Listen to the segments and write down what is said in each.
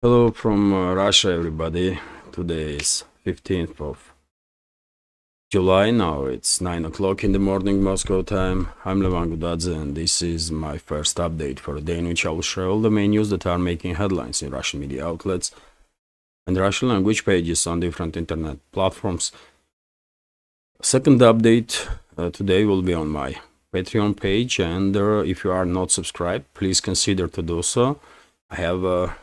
Hello from Russia, everybody. Today is 15th of July. Now it's 9 o'clock in the morning, Moscow time. I'm Levan Gudadze, and this is my first update for a day in which I will share all the main news that are making headlines in Russian media outlets and Russian language pages on different internet platforms. Second update today will be on my Patreon page, and if you are not subscribed, please consider to do so. I have a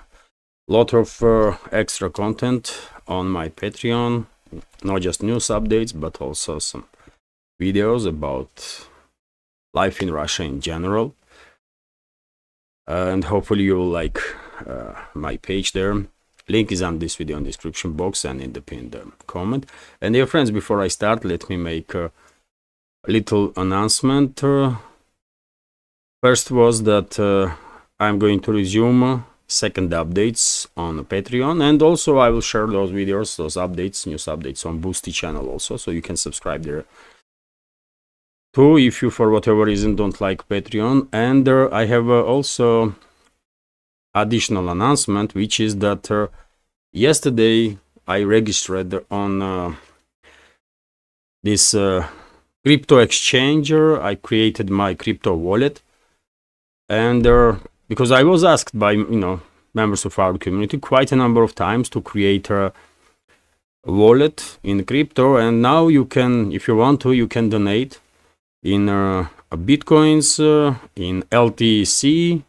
lot of extra content on my Patreon, not just news updates, but also some videos about life in Russia in general. And hopefully you will like my page there. Link is on this video in the description box and in the pinned comment. And dear friends, before I start, let me make a little announcement. First was that I'm going to resume second updates on Patreon, and also I will share those videos, those updates, news updates on Boosty channel also, so you can subscribe there too if you for whatever reason don't like Patreon. And I have also additional announcement, which is that yesterday I registered on this crypto exchange. I created my crypto wallet, and because I was asked by members of our community quite a number of times to create a wallet in crypto, and now you can, if you want to, you can donate in bitcoins, in LTC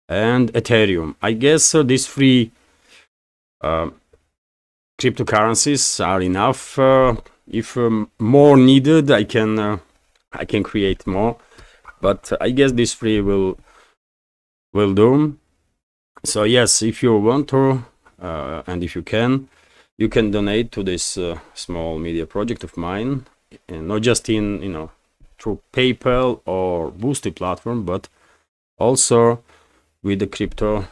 and Ethereum. I guess these three cryptocurrencies are enough. If more needed, I can create more, but I guess these three will do. So yes, if you want to and if you can donate to this small media project of mine, and not just in through PayPal or Boosty platform, but also with the crypto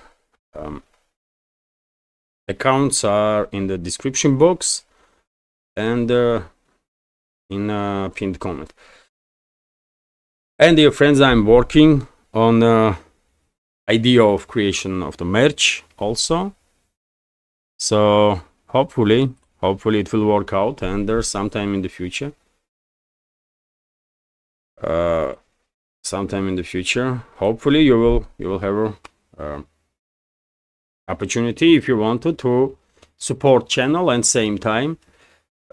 accounts are in the description box and in a pinned comment. And dear friends, I'm working on idea of creation of the merch also, so hopefully it will work out, and there's sometime in the future hopefully you will have a opportunity, if you wanted, to support channel and same time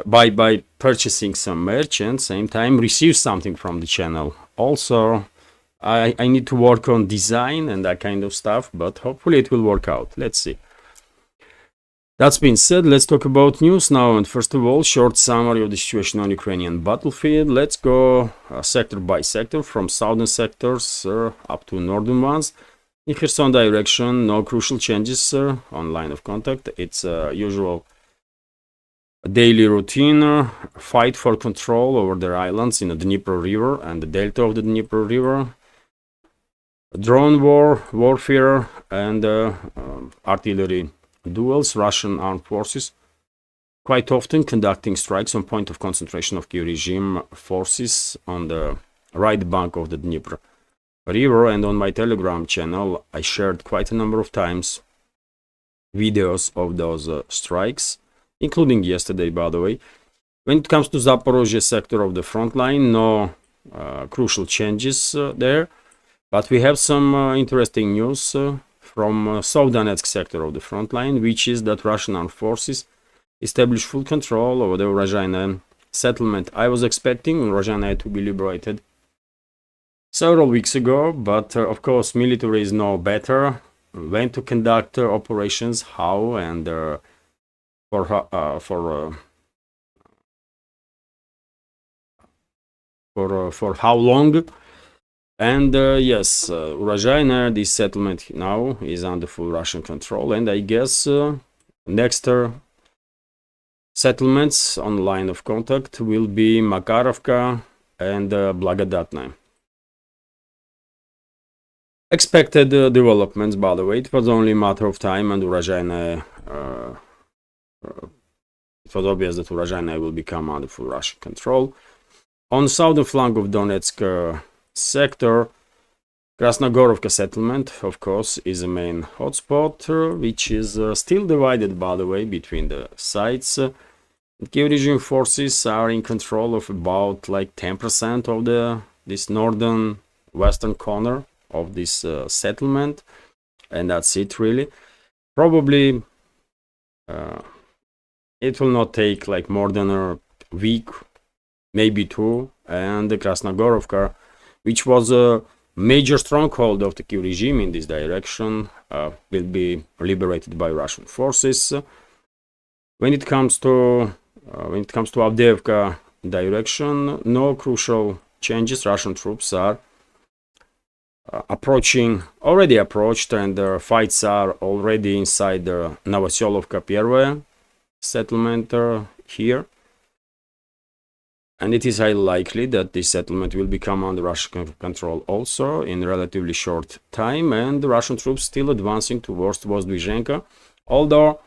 by purchasing some merch and same time receive something from the channel. Also I need to work on design and that kind of stuff, but hopefully it will work out. Let's see. That's been said, let's talk about news now. And first of all, short summary of the situation on Ukrainian battlefield. Let's go sector by sector, from southern sectors up to northern ones. In Kherson direction, no crucial changes on line of contact. It's usual daily routine, fight for control over their islands in the Dnieper River and the delta of the Dnieper River. Drone warfare and artillery duels. Russian armed forces quite often conducting strikes on point of concentration of Kiev regime forces on the right bank of the Dnieper River. And on my Telegram channel I shared quite a number of times videos of those strikes, including yesterday, by the way. When it comes to Zaporozhye sector of the front line, no crucial changes there. But we have some interesting news from South Donetsk sector of the front line, which is that Russian armed forces established full control over the Urozhaine settlement. I was expecting Urozhaine to be liberated several weeks ago, but of course military is no better when to conduct operations, how, and for how long. And yes, Urozhaine, this settlement now is under full Russian control, and I guess next settlements on line of contact will be Makarovka and Blagodatna. Expected developments, by the way. It was only a matter of time, and Urozhaine, it was obvious that Urozhaine will become under full Russian control. On southern flank of Donetsk sector, Krasnogorovka settlement, of course, is a main hotspot, which is still divided, by the way, between the sides. Kiev regime forces are in control of about like 10% of this northern western corner of this settlement, and that's it really. Probably it will not take like more than a week, maybe two, and the Krasnogorovka, which was a major stronghold of the Kiev regime in this direction, will be liberated by Russian forces. When it comes to Avdiivka direction, no crucial changes. Russian troops are already approached, and the fights are already inside the Novoselovka Первая settlement here. And it is highly likely that this settlement will become under Russian control also in relatively short time, and the Russian troops still advancing towards Vozdvizhenka, although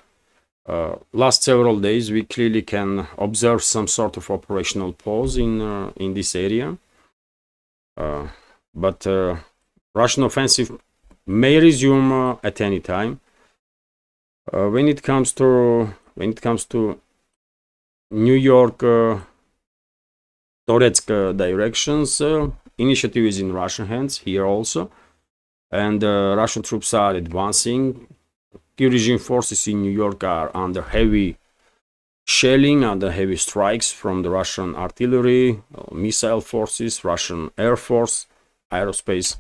last several days we clearly can observe some sort of operational pause in this area, but Russian offensive may resume at any time. When it comes to New York Donetsk directions, initiative is in Russian hands here also, and Russian troops are advancing. Kiev regime forces in New York are under heavy shelling, under heavy strikes from the Russian artillery, missile forces, Russian Air Force, aerospace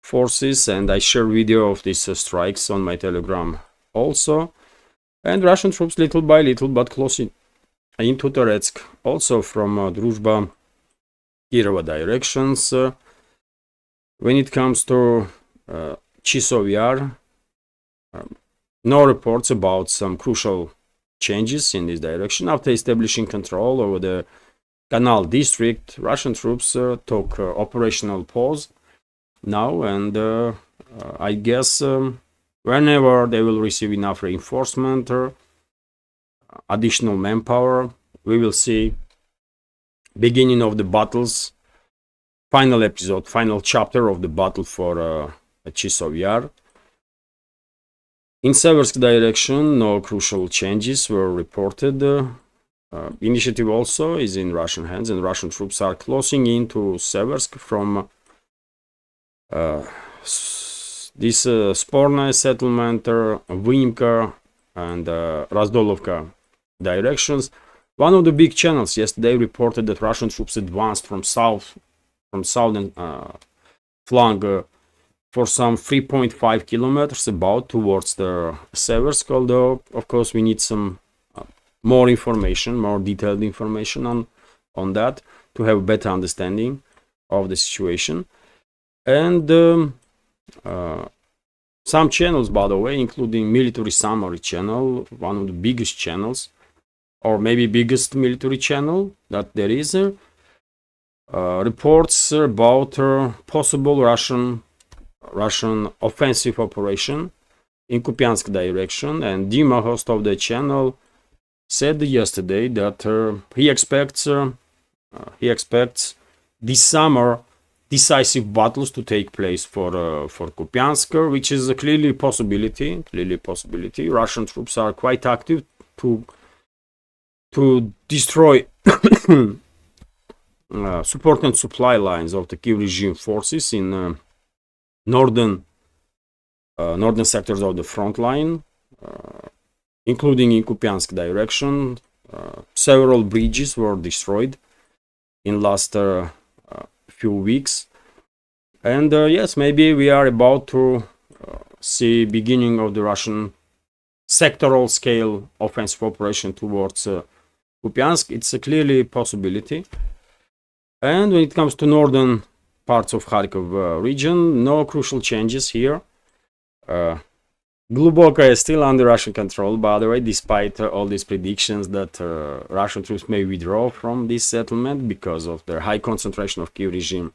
forces, and I share video of these strikes on my Telegram also. And Russian troops little by little but closing into Toretsk, also from Druzhba, Kirova directions. When it comes to Chisov Yar, no reports about some crucial changes in this direction. After establishing control over the Canal district, Russian troops took operational pause now, and I guess whenever they will receive enough reinforcement or additional manpower, we will see beginning of the battles, final episode, final chapter of the battle for Chisov Yar. In Seversk direction, no crucial changes were reported. Initiative also is in Russian hands, and Russian troops are closing into Seversk from this Spornaya settlement, Vimka and Razdolovka directions. One of the big channels yesterday reported that Russian troops advanced from southern flank for some 3.5 kilometers about towards the Seversk, although of course we need some more information, more detailed information on that to have a better understanding of the situation. And some channels, by the way, including Military Summary channel, one of the biggest channels, or maybe biggest military channel that there is, reports about possible Russian offensive operation in Kupiansk direction, and Dima, host of the channel, said yesterday that he expects this summer decisive battles to take place for Kupiansk, which is a clearly possibility. Russian troops are quite active to destroy support and supply lines of the Kiev regime forces in northern sectors of the front line, including in Kupiansk direction. Several bridges were destroyed in last few weeks, and yes, maybe we are about to see beginning of the Russian sectoral scale offensive operation towards Kupiansk. It's a clearly possibility. And when it comes to northern parts of Kharkov region, no crucial changes here. Gluboka is still under Russian control, by the way, despite all these predictions that Russian troops may withdraw from this settlement because of their high concentration of Kiev regime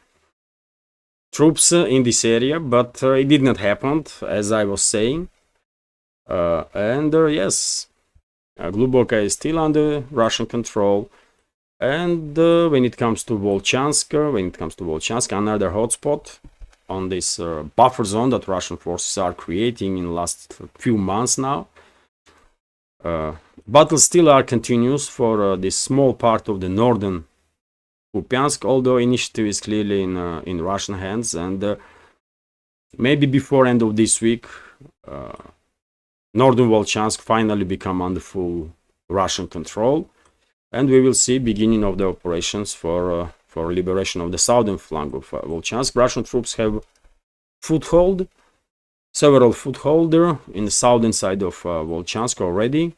troops in this area, but it did not happen, as I was saying. And yes, Gluboka is still under Russian control. And when it comes to Volchansk, another hotspot on this buffer zone that Russian forces are creating in the last few months now. Battles still are continuous for this small part of the northern Kupiansk, although initiative is clearly in Russian hands, and maybe before end of this week, northern Volchansk finally become under full Russian control, and we will see beginning of the operations for liberation of the southern flank of Volchansk. Russian troops have foothold, several footholder in the southern side of Volchansk already.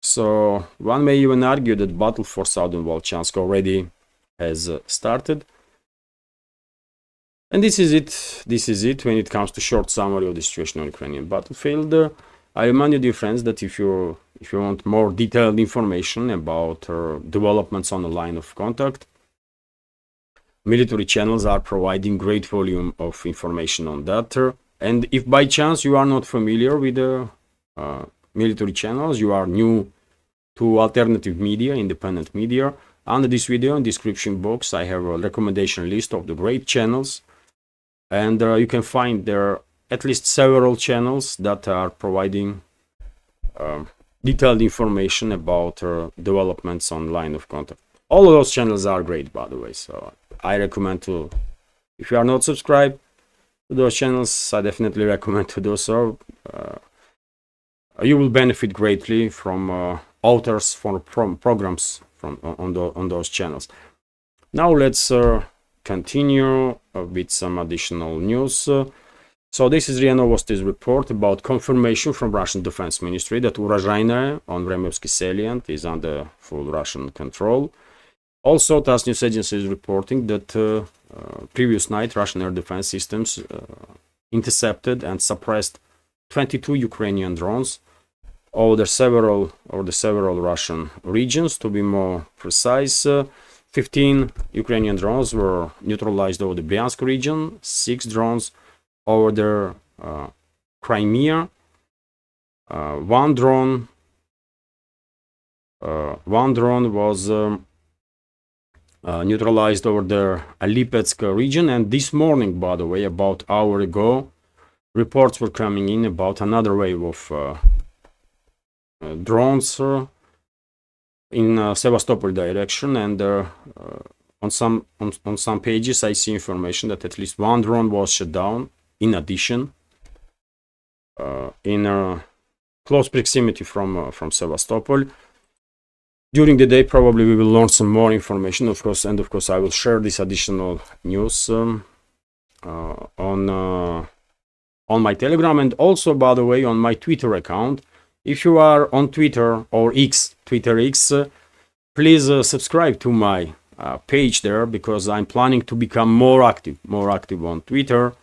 So one may even argue that battle for southern Volchansk already has started. And this is it when it comes to short summary of the situation on Ukrainian battlefield. I remind you, dear friends, that if you want more detailed information about developments on the line of contact, military channels are providing great volume of information on that. And if by chance you are not familiar with the military channels, you are new to alternative media, independent media, under this video in description box I have a recommendation list of the great channels, and you can find there at least several channels that are providing detailed information about developments on line of contact. All of those channels are great, by the way, so I recommend to, if you are not subscribed to those channels, I definitely recommend to do so. You will benefit greatly from authors from programs on those channels. Now let's continue with some additional news. So this is RIA Novosti's report about confirmation from Russian Defense Ministry that Urozhaine on Vremyevsky salient is under full Russian control. Also, TASS news agency is reporting that previous night Russian air defense systems intercepted and suppressed 22 Ukrainian drones over the several Russian regions. To be more precise, 15 Ukrainian drones were neutralized over the Bryansk region, 6 drones over the Crimea, one drone was neutralized over the Lipetsk region. And this morning, by the way, about an hour ago, reports were coming in about another wave of drones in Sevastopol direction, and on some pages I see information that at least one drone was shot down. In addition, in close proximity from Sevastopol. During the day, probably we will learn some more information, of course, and of course I will share this additional news on my Telegram, and also, by the way, on my Twitter account. If you are on Twitter or Twitter X, please subscribe to my page there, because I'm planning to become more active on Twitter.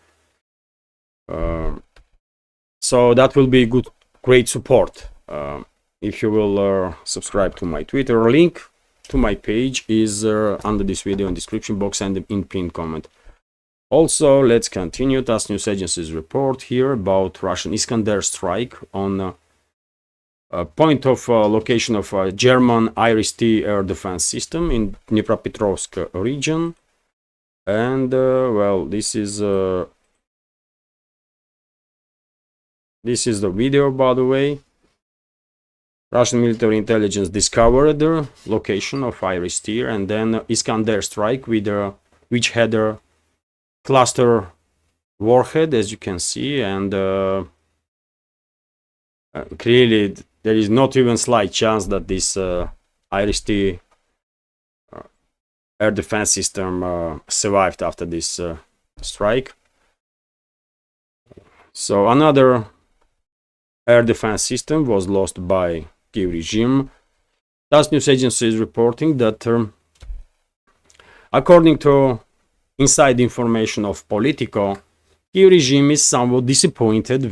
So that will be great support if you will subscribe to my Twitter. Link to my page is under this video in description box and in pinned comment. Also, let's continue. TASS news agency's report here about Russian Iskander strike on point of location of a German Iris-T air defense system in Dnipropetrovsk region. And well, this is the video, by the way. Russian military intelligence discovered the location of Iris-T, and then Iskander strike with which had a cluster warhead, as you can see, and clearly there is not even slight chance that this Iris-T air defense system survived after this strike. So another air defense system was lost by Kiev regime. TASS news agency is reporting that according to inside information of Politico, Kiev regime is somewhat disappointed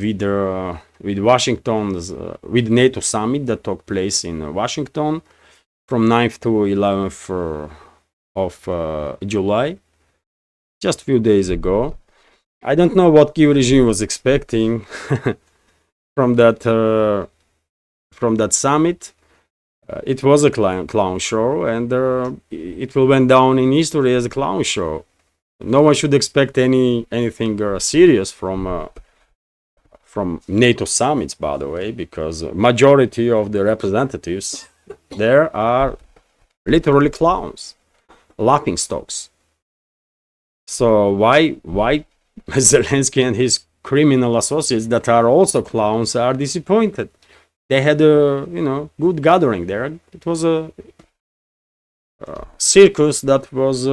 with Washington's with NATO summit that took place in Washington from 9th to 11th of July, just a few days ago. I don't know what Kiev regime was expecting from that summit. It was a clown show, and it will went down in history as a clown show. no one should expect anything serious from NATO summits, by the way, because majority of the representatives there are literally clowns, laughing stocks. So why Zelensky and his criminal associates that are also clowns are disappointed? They had a good gathering there. It was a circus that was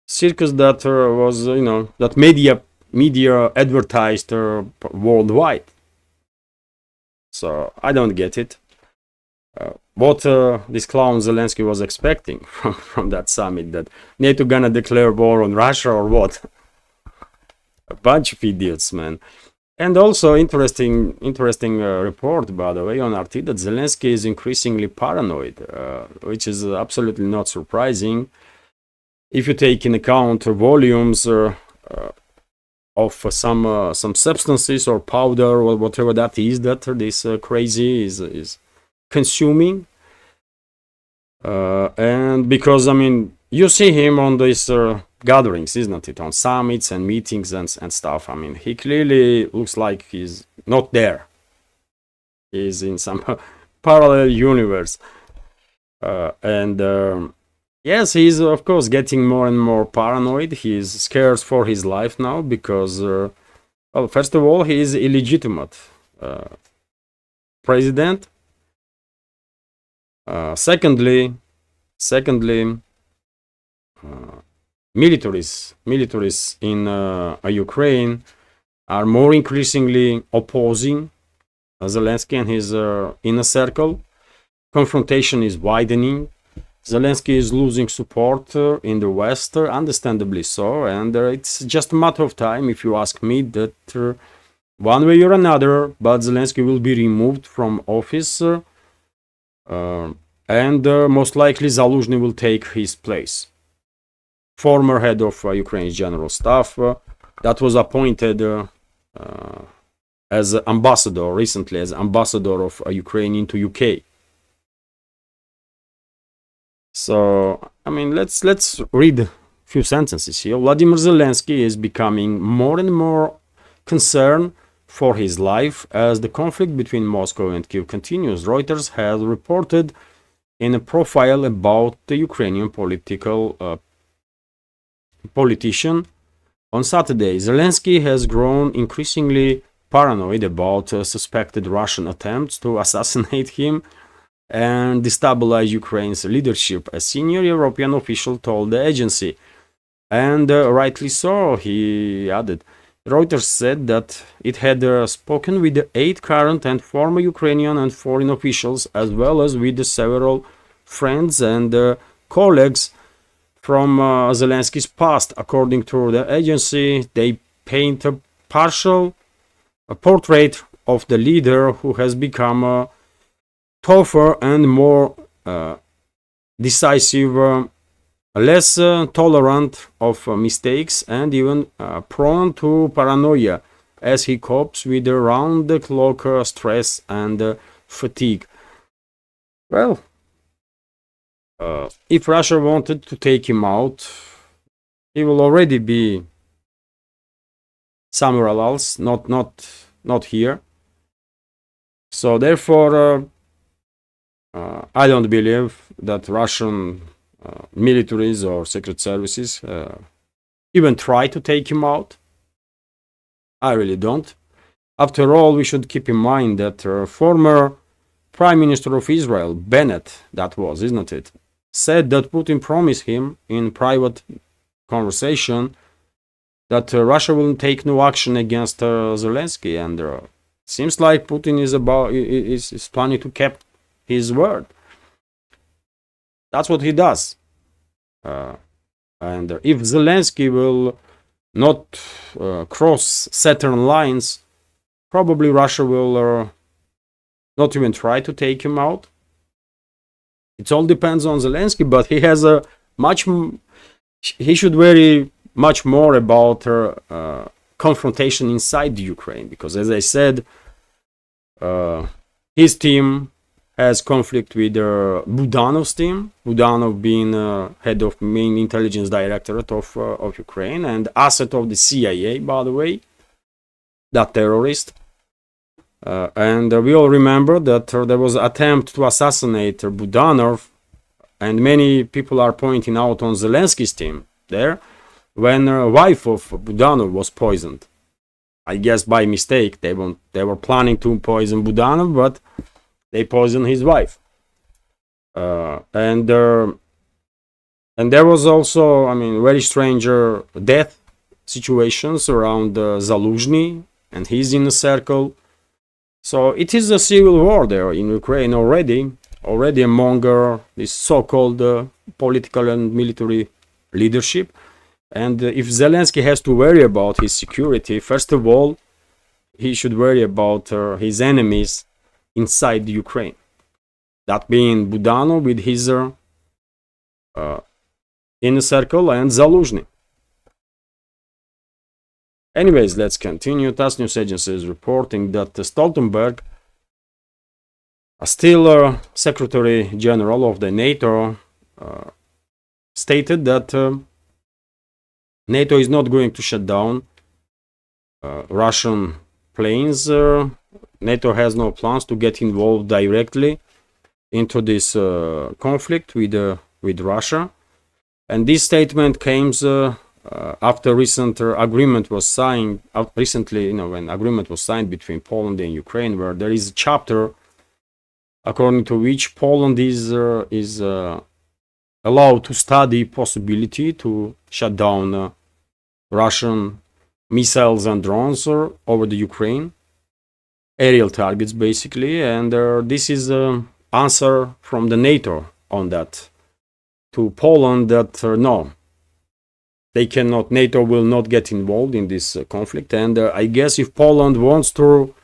circus that was that media advertised worldwide. So I don't get it. What this clown Zelensky was expecting from that summit, that NATO gonna declare war on Russia or what? A bunch of idiots, man. And also interesting report, by the way, on RT, that Zelensky is increasingly paranoid, which is absolutely not surprising if you take in account volumes of some substances or powder or whatever that is that this crazy is consuming. And because you see him on these gatherings, isn't it, on summits and meetings and stuff. He clearly looks like he's not there. He's in some parallel universe. Yes, he's of course getting more and more paranoid. He's scared for his life now because, well, first of all, he is illegitimate president. Secondly, militaries in Ukraine are more increasingly opposing Zelensky and his inner circle. Confrontation is widening. Zelensky is losing support in the West, understandably so, and it's just a matter of time, if you ask me, that one way or another, but Zelensky will be removed from office, and most likely Zaluzhny will take his place. Former head of Ukraine's general staff that was appointed as ambassador recently, as ambassador of Ukraine into UK. So, let's read a few sentences here. Vladimir Zelensky is becoming more and more concerned for his life as the conflict between Moscow and Kyiv continues. Reuters has reported in a profile about the Ukrainian politician on Saturday. Zelensky has grown increasingly paranoid about suspected Russian attempts to assassinate him and destabilize Ukraine's leadership, a senior European official told the agency. And rightly so, he added. Reuters said that it had spoken with 8 current and former Ukrainian and foreign officials, as well as with several friends and colleagues from Zelensky's past. According to the agency, they paint a portrait of the leader who has become tougher and more decisive, less tolerant of mistakes, and even prone to paranoia as he copes with round-the-clock stress and fatigue. Well, if Russia wanted to take him out, he will already be somewhere else, not here. So therefore, I don't believe that Russian militaries or secret services even try to take him out. I really don't. After all, we should keep in mind that former Prime Minister of Israel, Bennett, that was, isn't it, said that Putin promised him in private conversation that Russia will take no action against Zelensky, and seems like Putin is planning to keep his word. That's what he does. And if Zelensky will not cross certain lines, probably Russia will not even try to take him out. It all depends on Zelensky, but he has he should worry much more about confrontation inside the Ukraine, because as I said, his team has conflict with Budanov's team. Budanov being head of main intelligence directorate of Ukraine and asset of the CIA, by the way, that terrorist. And we all remember that there was an attempt to assassinate Budanov, and many people are pointing out on Zelensky's team there, when wife of Budanov was poisoned. I guess by mistake. They were planning to poison Budanov, but they poisoned his wife. And there was also, I mean, very strange death situations around Zaluzhny and his inner circle. So it is a civil war there in Ukraine already among this so-called political and military leadership. And if Zelensky has to worry about his security, first of all, he should worry about his enemies inside Ukraine. That being Budanov with his inner circle and Zaluzhny. Anyways, let's continue. TASS news agency is reporting that Stoltenberg, still Secretary General of the NATO, stated that NATO is not going to shut down Russian planes. NATO has no plans to get involved directly into this conflict with Russia. And this statement comes after recent agreement was signed. Recently, when agreement was signed between Poland and Ukraine, where there is a chapter according to which Poland is allowed to study possibility to shut down Russian missiles and drones over the Ukraine, aerial targets basically, and this is an answer from the NATO on that to Poland that no, they cannot, NATO will not get involved in this conflict. And I guess if Poland wants to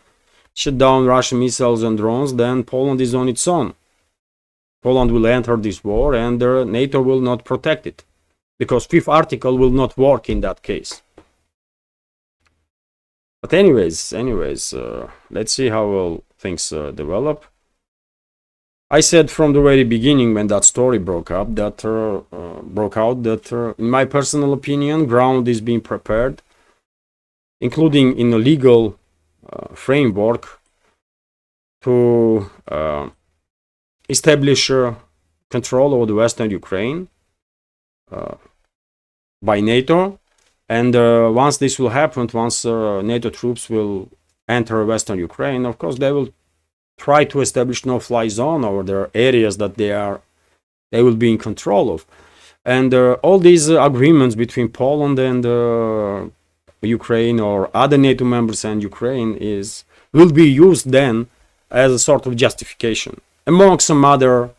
shut down Russian missiles and drones, then Poland is on its own. Poland will enter this war and NATO will not protect it, because fifth article will not work in that case. But anyways, let's see how well things develop. I said from the very beginning when that story broke out that in my personal opinion, ground is being prepared, including in a legal framework, to establish control over the Western Ukraine by NATO. And once this will happen, once NATO troops will enter Western Ukraine, of course they will try to establish no-fly zone over their areas that they will be in control of. And all these agreements between Poland and Ukraine or other NATO members and Ukraine will be used then as a sort of justification among some other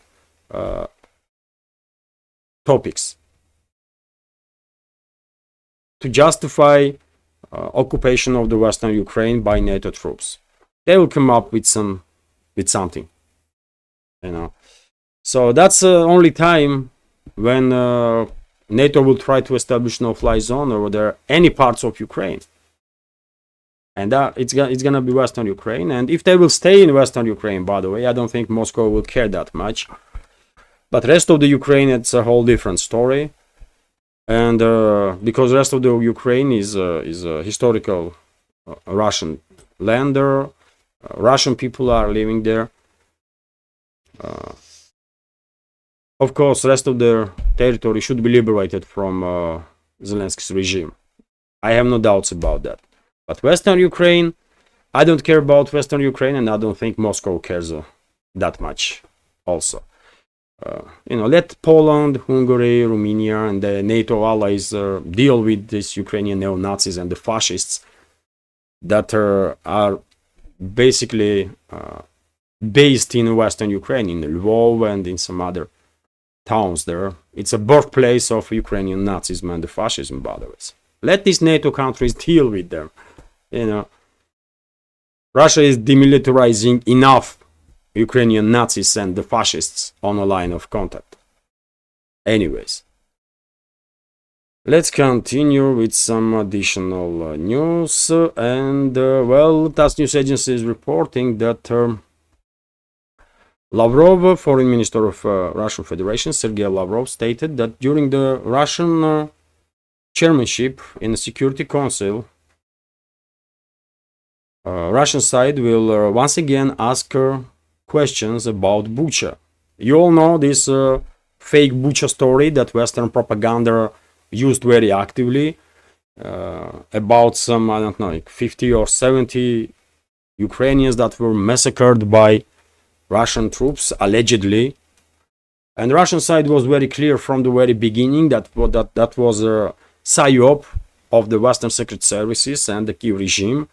topics to justify occupation of the Western Ukraine by NATO troops. They will come up with something, So that's the only time when NATO will try to establish no-fly zone over there, any parts of Ukraine. And it's gonna be Western Ukraine. And if they will stay in Western Ukraine, by the way, I don't think Moscow will care that much. But rest of the Ukraine, it's a whole different story. And because rest of the Ukraine is a historical Russian land there, Russian people are living there. Of course, rest of the territory should be liberated from Zelensky's regime. I have no doubts about that. But Western Ukraine, I don't care about Western Ukraine, and I don't think Moscow cares that much also. Let Poland, Hungary, Romania, and the NATO allies deal with these Ukrainian neo-Nazis and the fascists that are basically based in Western Ukraine, in Lvov and in some other towns there. It's a birthplace of Ukrainian Nazism and the fascism, by the way. Let these NATO countries deal with them. Russia is demilitarizing enough Ukrainian Nazis and the fascists on a line of contact. Anyways, let's continue with some additional news. And TASS news agency is reporting that Lavrov, foreign minister of Russian Federation, Sergei Lavrov, stated that during the Russian chairmanship in the Security Council, Russian side will once again ask questions about Bucha. You all know this fake Bucha story that Western propaganda used very actively about some, I don't know, like 50 or 70 Ukrainians that were massacred by Russian troops, allegedly. And the Russian side was very clear from the very beginning that that was a psyop of the Western secret services and the Kiev regime.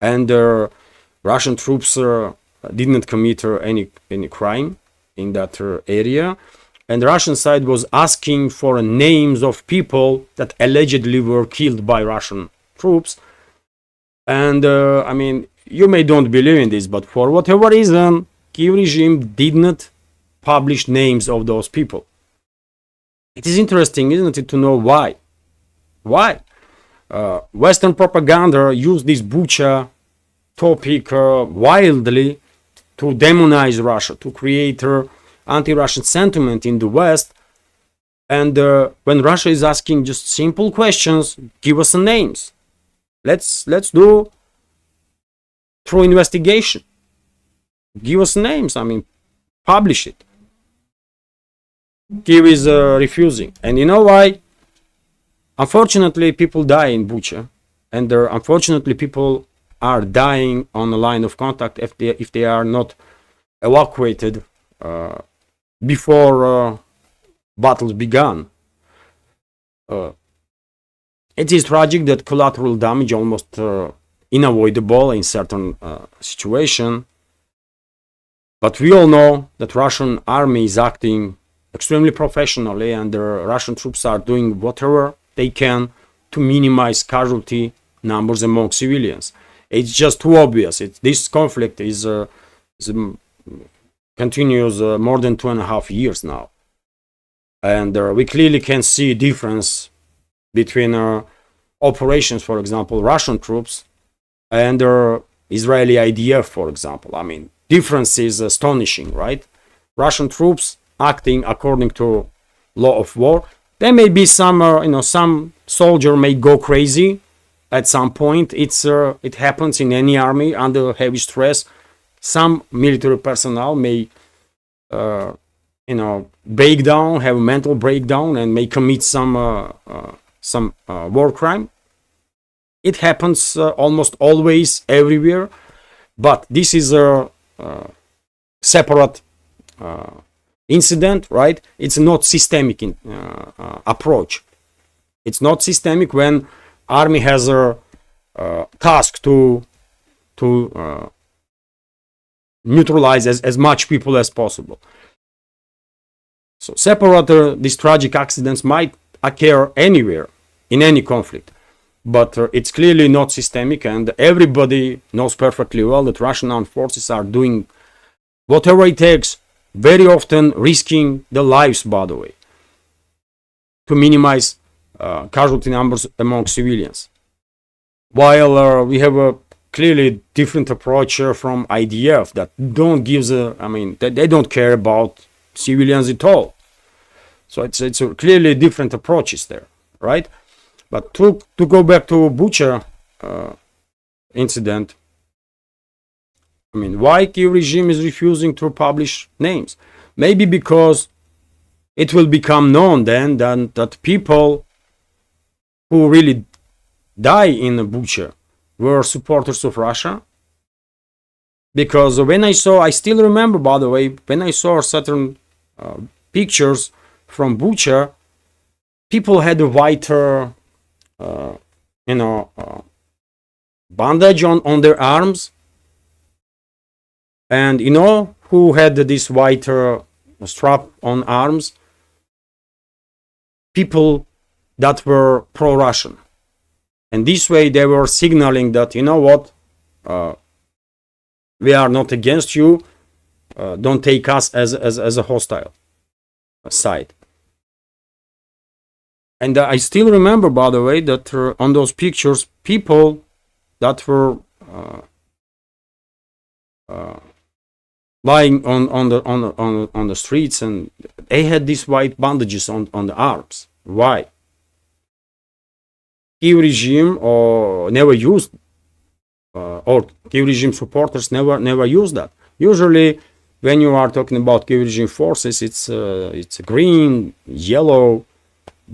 And Russian troops didn't commit any crime in that area. And the Russian side was asking for names of people that allegedly were killed by Russian troops. And I mean, you may don't believe in this, but for whatever reason, Kiev regime did not publish names of those people. It is interesting, isn't it, to know why? Why? Western propaganda used this Bucha topic wildly to demonize Russia, to create anti-Russian sentiment in the West. And when Russia is asking just simple questions, give us names. Let's do through investigation. Give us names. I mean, publish it. Kiev is refusing, and you know why? Unfortunately, people die in Bucha, and unfortunately, people are dying on the line of contact if they are not evacuated before battles began. It is tragic that collateral damage almost unavoidable in certain situation, but we all know that Russian army is acting extremely professionally, and the Russian troops are doing whatever they can to minimize casualty numbers among civilians. It's just too obvious. This conflict continues more than 2.5 years now, and we clearly can see a difference between operations, for example, Russian troops and Israeli IDF, for example. I mean, difference is astonishing, right? Russian troops acting according to law of war. There may be some, some soldier may go crazy at some point. It happens in any army under heavy stress. Some military personnel may, break down, have a mental breakdown, and may commit some war crime. It happens almost always everywhere, but this is a separate incident, right? It's not systemic approach. It's not systemic when army has a task to neutralize as much people as possible. So separate these tragic accidents might occur anywhere in any conflict, but it's clearly not systemic, and everybody knows perfectly well that Russian armed forces are doing whatever it takes, very often risking their lives, by the way, to minimize casualty numbers among civilians. While we have a clearly different approach from IDF that don't give they don't care about civilians at all. So it's a clearly different approaches there, right? But to go back to Bucha incident, I mean, why Kiev regime is refusing to publish names? Maybe because it will become known then that people who really die in Bucha were supporters of Russia. Because when I still remember, by the way, when I saw certain pictures from Bucha, people had a whiter, bandage on their arms. And you know who had this white strap on arms? People that were pro-Russian. And this way they were signaling that, you know what, we are not against you, don't take us as a hostile side. And I still remember, by the way, that on those pictures, people that were lying on the streets, and they had these white bandages on the arms. Why? Kiev regime never used, or Kiev regime supporters never use that. Usually, when you are talking about Kiev regime forces, it's green, yellow,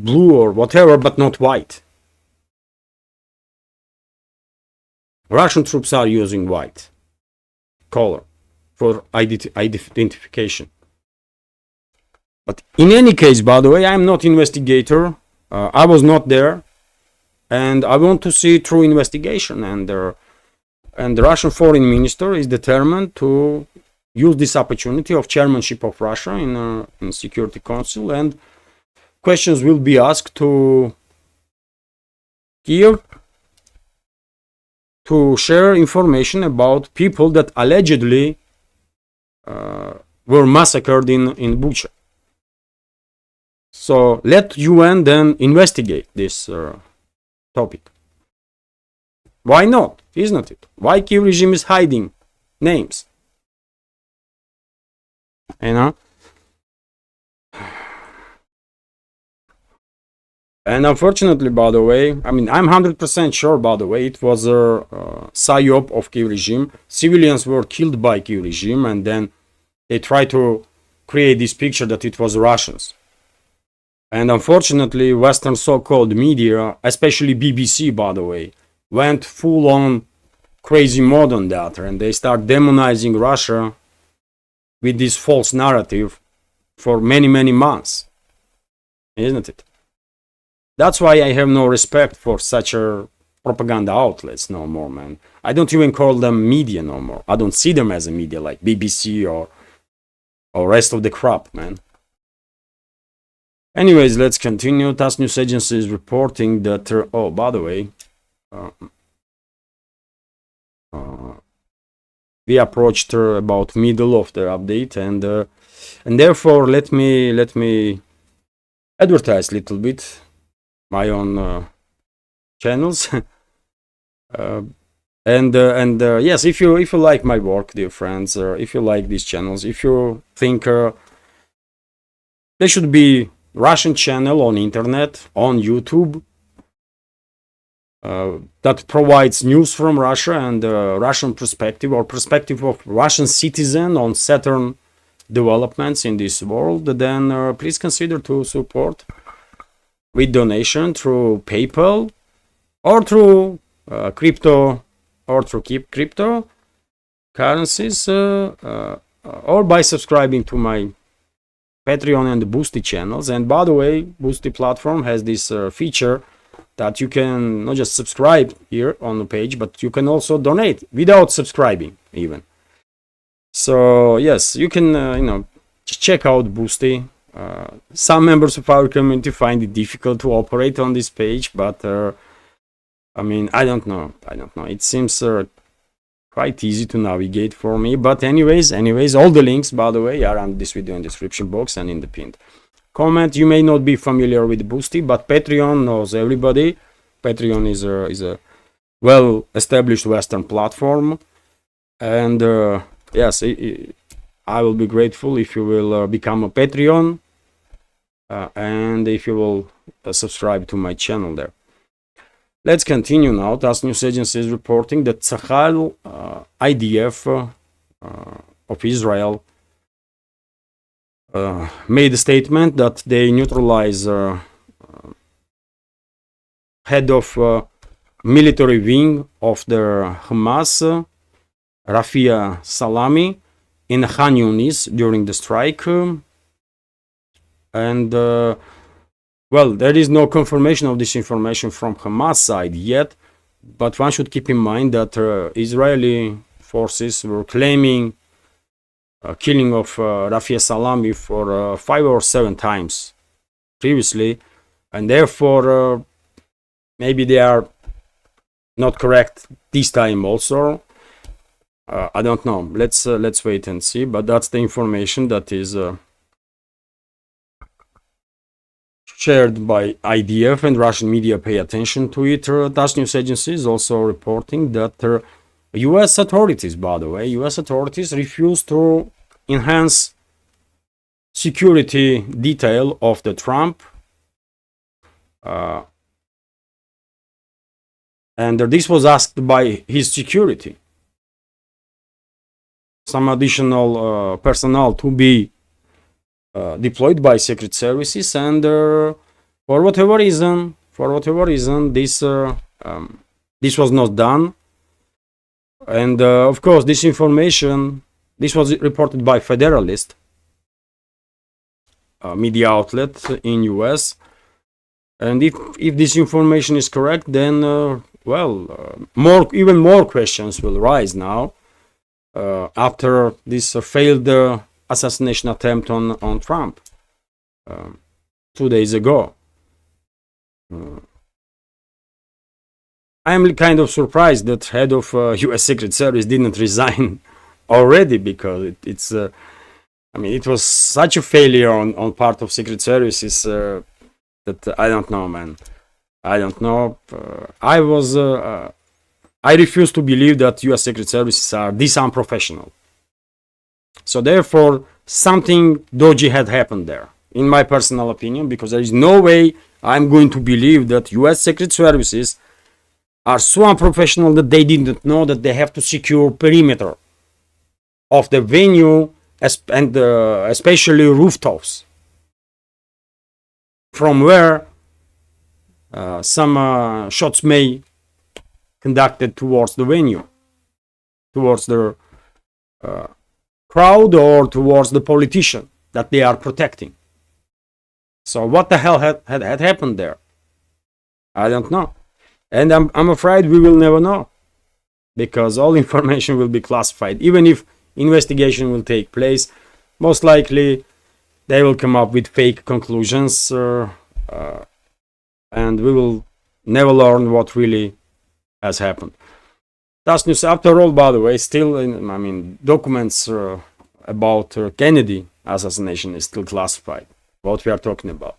blue, or whatever, but not white. Russian troops are using white color for identification. But in any case, by the way, I'm not investigator. I was not there, and I want to see true investigation. And the Russian foreign minister is determined to use this opportunity of chairmanship of Russia in Security Council, and questions will be asked to Kiev to share information about people that allegedly were massacred in Bucha. So let UN then investigate this topic. Why not? Isn't it? Why Kiev regime is hiding names? You know? And unfortunately, by the way, I mean, I'm 100% sure, by the way, it was a psyop of Kiev regime. Civilians were killed by Kiev regime, and then they tried to create this picture that it was Russians. And unfortunately, Western so-called media, especially BBC, by the way, went full-on crazy mode on that, and they start demonizing Russia with this false narrative for many, many months. Isn't it? That's why I have no respect for such a propaganda outlets no more, man. I don't even call them media no more. I don't see them as a media like BBC or rest of the crap, man. Anyways, let's continue. TASS news agency is reporting that, oh, by the way, we approached about middle of the update, and therefore let me advertise a little bit my own channels. Yes, if you like my work, dear friends, if you like these channels, if you think there should be Russian channel on internet, on YouTube, that provides news from Russia and Russian perspective, or perspective of Russian citizen on certain developments in this world, then please consider to support with donation through PayPal or through crypto, or through crypto currencies, or by subscribing to my Patreon and the Boosty channels. And by the way, Boosty platform has this feature that you can not just subscribe here on the page, but you can also donate without subscribing even. So yes, you can just check out Boosty. Some members of our community find it difficult to operate on this page, but I mean, I don't know. It seems quite easy to navigate for me. But anyways, all the links, by the way, are on this video in the description box and in the pinned comment. You may not be familiar with Boosty, but Patreon knows everybody. Patreon is a well-established Western platform, and yes, I will be grateful if you will become a Patreon, and if you will subscribe to my channel there. Let's continue now. TASS news agency is reporting that Tzahal IDF of Israel made a statement that they neutralize head of military wing of the Hamas, Rafia Salami, in Khan Yunis during the strike. And well, there is no confirmation of this information from Hamas side yet, but one should keep in mind that Israeli forces were claiming killing of Rafia Salami for 5 or 7 times previously, and therefore maybe they are not correct this time also. I don't know. Let's wait and see. But that's the information that is shared by IDF, and Russian media pay attention to it. TASS news agency is also reporting that U.S. authorities, by the way, U.S. authorities refuse to enhance security detail of the Trump, and this was asked by his security, some additional personnel to be deployed by secret services, and for whatever reason, this was not done. And of course, this information, this was reported by Federalist media outlet in US. And if this information is correct, then even more questions will rise now after this failed assassination attempt on Trump 2 days ago. I am kind of surprised that head of U.S. Secret Service didn't resign already, because it was such a failure on part of Secret Services that I don't know, man. I don't know. I refuse to believe that U.S. Secret Services are this unprofessional. So therefore, something dodgy had happened there, in my personal opinion, because there is no way I'm going to believe that U.S. Secret Services are so unprofessional that they didn't know that they have to secure perimeter of the venue and especially rooftops, from where some shots may conducted towards the venue, towards the crowd, or towards the politician that they are protecting. So what the hell had happened there? I don't know. And I'm afraid we will never know, because all information will be classified. Even if investigation will take place, most likely they will come up with fake conclusions, and we will never learn what really has happened. That's news. After all, by the way, still, documents about Kennedy assassination is still classified. What we are talking about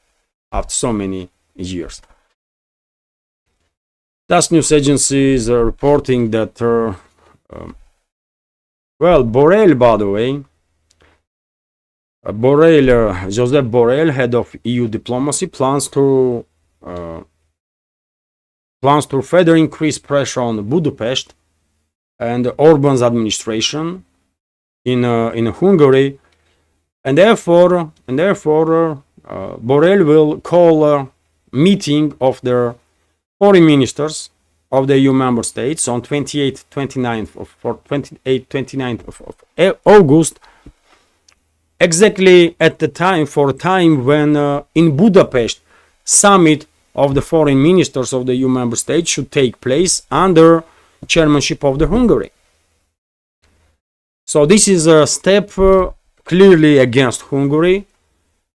after so many years. TASS news agencies are reporting that, Borrell, by the way, Joseph Borrell, head of EU diplomacy, plans to further increase pressure on Budapest and Orban's administration in Hungary, and therefore, Borrell will call a meeting of their foreign ministers of the EU member states on 29th of August, exactly at the time when in Budapest summit of the foreign ministers of the EU member states should take place under chairmanship of the Hungary. So this is a step clearly against Hungary.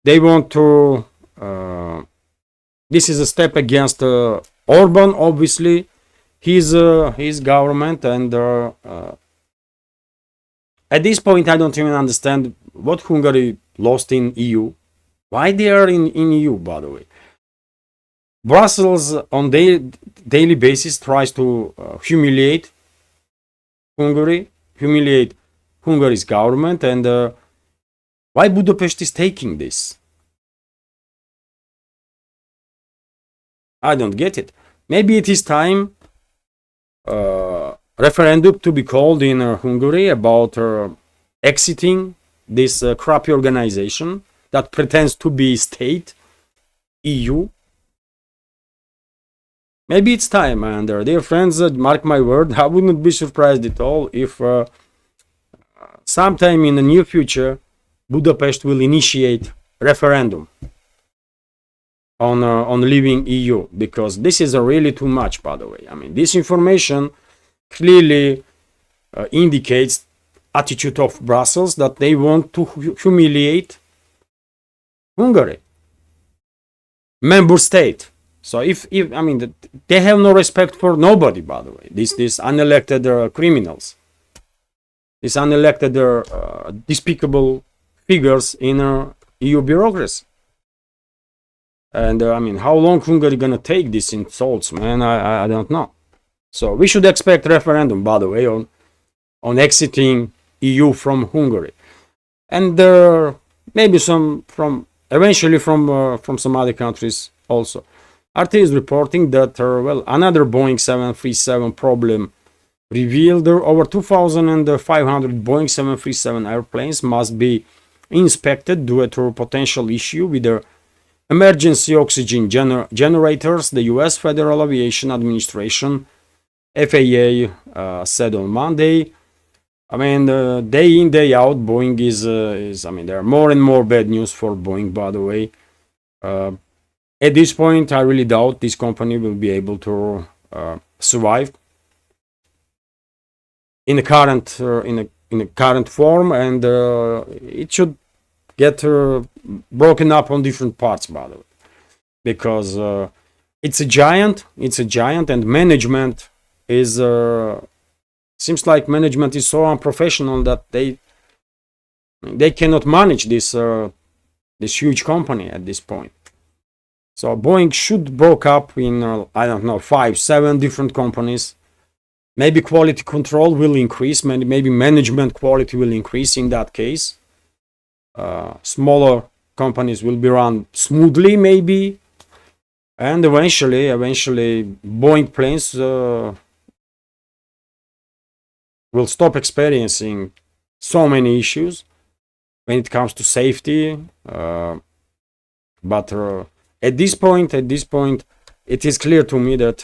They want to. This is a step against Orban, obviously, his government, and at this point I don't even understand what Hungary lost in EU. Why they are in EU, by the way? Brussels on daily basis tries to humiliate Hungary's government, and why Budapest is taking this? I don't get it. Maybe it is time referendum to be called in Hungary about exiting this crappy organization that pretends to be state, EU. Maybe it's time, and dear friends, mark my word, I wouldn't be surprised at all if sometime in the near future Budapest will initiate referendum on leaving EU, because this is really too much, by the way. This information clearly indicates attitude of Brussels that they want to humiliate Hungary, member state. So if they have no respect for nobody, by the way. These unelected criminals, these unelected despicable figures in EU bureaucracy. And how long Hungary gonna take these insults, man? I don't know. So we should expect referendum, by the way, on exiting EU from Hungary. and maybe some from eventually from some other countries also. RT is reporting that well, another Boeing 737 problem revealed over 2,500 Boeing 737 airplanes must be inspected due to a potential issue with the emergency oxygen generators. The US Federal Aviation Administration, FAA, said on Monday. I mean, day in, day out, Boeing is. I mean, there are more and more bad news for Boeing, by the way. At this point, I really doubt this company will be able to survive in the current in the current form, and it should get broken up on different parts, by the way, because it's a giant. It's a giant, and management is seems like management is so unprofessional that they cannot manage this huge company at this point. So Boeing should broke up in I don't know, 5-7 different companies. Maybe quality control will increase. Maybe management quality will increase in that case. Smaller companies will be run smoothly, maybe, and eventually Boeing planes will stop experiencing so many issues when it comes to safety. But at this point, it is clear to me that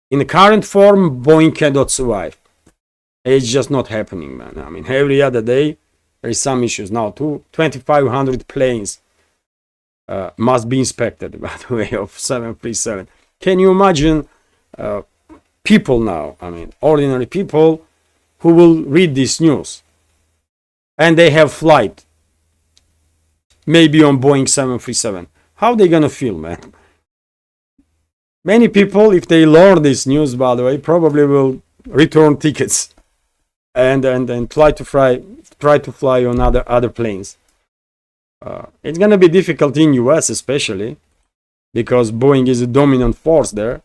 in the current form, Boeing cannot survive. It's just not happening, man. I mean, every other day there is some issues. Now, 2,500 planes must be inspected, by the way, of 737. Can you imagine people now? I mean, ordinary people who will read this news and they have flight, maybe on Boeing 737. How they gonna feel, man? Many people, if they learn this news, by the way, probably will return tickets and try to fly on other planes. It's gonna be difficult in US, especially because Boeing is a dominant force there.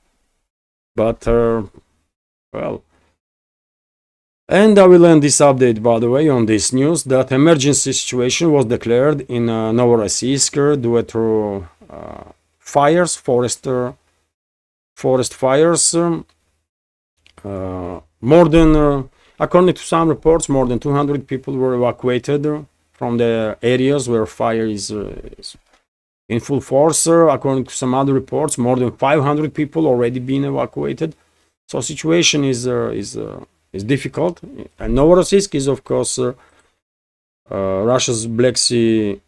But well, and I will end this update, by the way, on this news that emergency situation was declared in Novorossiysk due to fires, forest fires. More than, according to some reports, more than 200 people were evacuated from the areas where fire is in full force. According to some other reports, more than 500 people already been evacuated. So situation is difficult. And Novorossiysk is, of course, Russia's Black Sea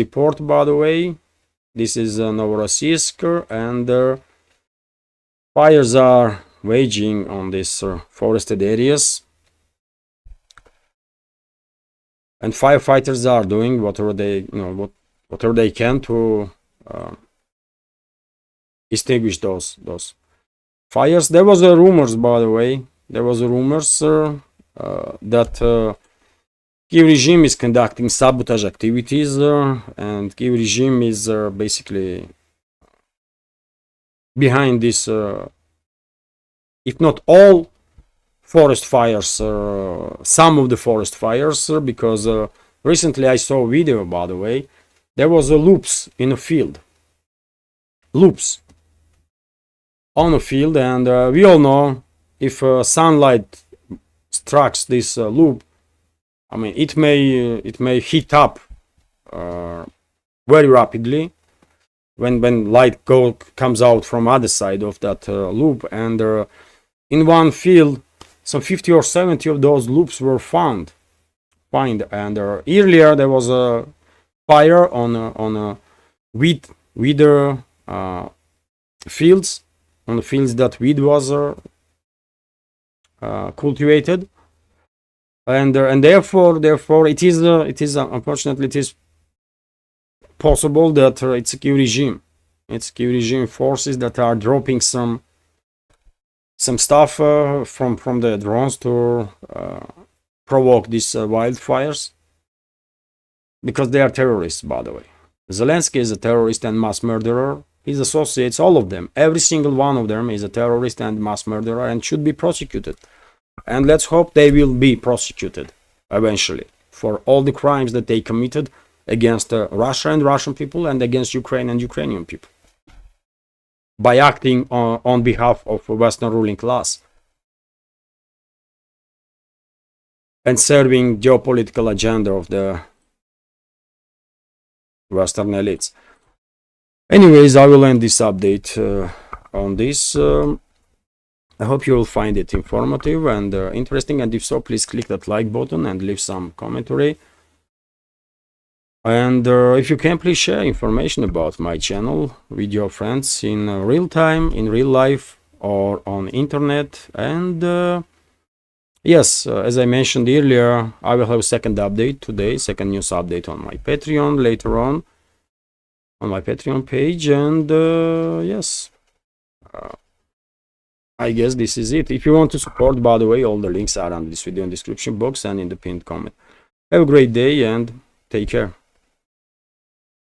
port, by the way. This is Novorossiysk, and fires are waging on these forested areas, and firefighters are doing whatever they can to extinguish those fires. There was rumors, by the way. There was rumors that Kiev regime is conducting sabotage activities, and Kiev regime is basically behind this, if not all forest fires, some of the forest fires, because recently I saw a video, by the way. There was loops in a field. Loops on a field, and we all know if sunlight strikes this loop, I mean, it may heat up very rapidly when light comes out from other side of that loop, and in one field some 50 or 70 of those loops were found, and earlier there was a fire on wheat fields, on the fields that wheat was cultivated, and therefore it is unfortunately it is possible that it's a Kiev regime forces that are dropping some stuff from the drones to provoke these wildfires, because they are terrorists, by the way. Zelensky is a terrorist and mass murderer. His associates, all of them, every single one of them is a terrorist and mass murderer and should be prosecuted. And let's hope they will be prosecuted. eventually, for all the crimes that they committed against Russia and Russian people and against Ukraine and Ukrainian people by acting on behalf of Western ruling class and serving geopolitical agenda of the Western elites. Anyways, I will end this update on this. I hope you will find it informative and interesting, and if so, please click that like button and leave some commentary. And if you can, please share information about my channel with your friends in real time, in real life, or on internet. And yes, as I mentioned earlier, I will have a second update today, second news update on my Patreon later on my Patreon page. And yes, I guess this is it. If you want to support, by the way, all the links are under this video in the description box and in the pinned comment. Have a great day and take care.